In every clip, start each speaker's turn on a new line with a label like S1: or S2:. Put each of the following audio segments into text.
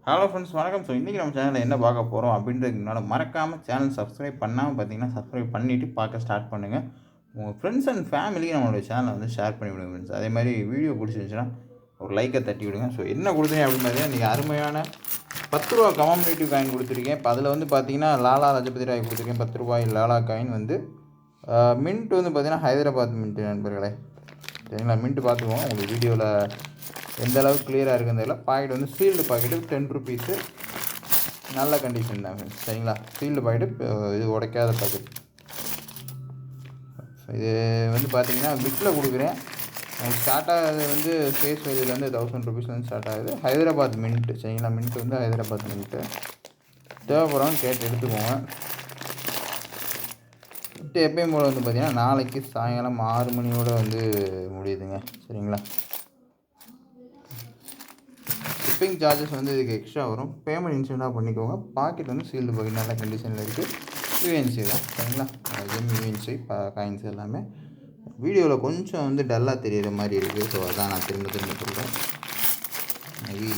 S1: Hello friends வணக்கம். So இன்றைக்கி நம்ம சேனலில் என்ன பார்க்க போகிறோம் அப்படின்றதுக்கு முன்னால் மறக்காமல் சேனல் சப்ஸ்கிரைப் பண்ணாமல் பார்த்தீங்கன்னா சப்ஸ்கிரைப் பண்ணிவிட்டு பார்க்க ஸ்டார்ட் பண்ணுங்கள். உங்கள் ஃப்ரெண்ட்ஸ் அண்ட் ஃபேமிலிக்கு நம்மளுடைய சேனலை வந்து ஷேர் பண்ணி விடுங்க ஃப்ரெண்ட்ஸ். அதே மாதிரி வீடியோ பிடிச்சிருந்துச்சுன்னா ஒரு லைக்கை தட்டி விடுங்க. ஸோ என்ன கொடுத்தீங்க அப்படின்னு பார்த்தீங்கன்னா நீங்கள் அருமையான 10 ரூபா கமமரேட்டிவ் காயின் கொடுத்துருக்கேன். இப்போ அதில் வந்து பார்த்தீங்கன்னா லாலா லஜபதி ராய் கொடுத்துருக்கேன். 10 ரூபாய் லாலா காயின் வந்து மின்ட் வந்து பார்த்தீங்கன்னா ஹைதராபாத் மின்ட் நண்பர்களே. சரிங்களா, மின்ட்டு பார்த்துக்குவோம். உங்களுக்கு வீடியோவில் எந்த அளவுக்கு கிளியராக இருக்குன்றதில்ல. பாக்கெட் வந்து சீல்டு பாக்கெட்டு 10 ருபீஸு, நல்ல கண்டிஷன் தான் ஃப்ரெண்ட்ஸ். சரிங்களா, சீல்டு பாக்கெட்டு, இது உடைக்காத பாக்கெட். இது வந்து பார்த்தீங்கன்னா பிட்டில் கொடுக்குறேன். உங்களுக்கு ஸ்டார்ட் ஆகுது வந்து ஃபேஸ் வேல்யூவில் வந்து 1000 ருபீஸ்லேருந்து ஸ்டார்ட் ஆகுது. ஹைதராபாத் மின்ட்டு. சரிங்களா, மின்ட்டு வந்து ஹைதராபாத் மின்ட்டு. தேவைப்படுறவங்க கேட்டு எடுத்துக்கோங்க. எப்பயும் போல் வந்து பார்த்திங்கன்னா நாளைக்கு சாயங்காலம் 6 மணியோடு வந்து முடியுதுங்க. சரிங்களா, ஷிப்பிங் சார்ஜஸ் வந்து இதுக்கு எக்ஸ்ட்ரா வரும். பேமெண்ட் இன்ஸ்டண்ட்டாக பண்ணிக்கோங்க. பாக்கெட் வந்து சீல்டு பாக்கெட் நல்ல கண்டிஷனில் இருக்குது. யூஎன்சி தான். சரிங்களா, யூஎன்சி காயின்ஸ் எல்லாமே வீடியோவில் கொஞ்சம் வந்து டல்லாக தெரிகிற மாதிரி இருக்குது. ஸோ அதான் நான் திரும்ப சொல்கிறேன். மேபி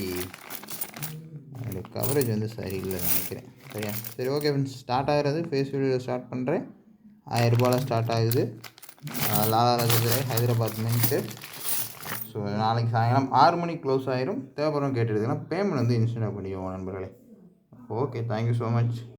S1: என்னுடைய கவரேஜ் வந்து சரியில்லை நினைக்கிறேன். சரியா, சரி, ஓகே ஃப்ரெண்ட்ஸ். ஸ்டார்ட் ஆகிறது ஃபேஸ் வீடியோவில் ஸ்டார்ட் பண்ணுறேன். 1000 ரூபாயில் ஸ்டார்ட் ஆகுது. லாலா லஜபதி ராய் ஹைதராபாத் மின்ட்டு. ஸோ நாளைக்கு சாயங்காலம் 6 மணிக்கு க்ளோஸ் ஆயிரும். தேவைப்படுறவங்க கேட்டுருக்குன்னா பேமெண்ட் வந்து இன்ஸ்டன்டாக பண்ணிக்குவோம் நண்பர்களே. Okay, thank you so much.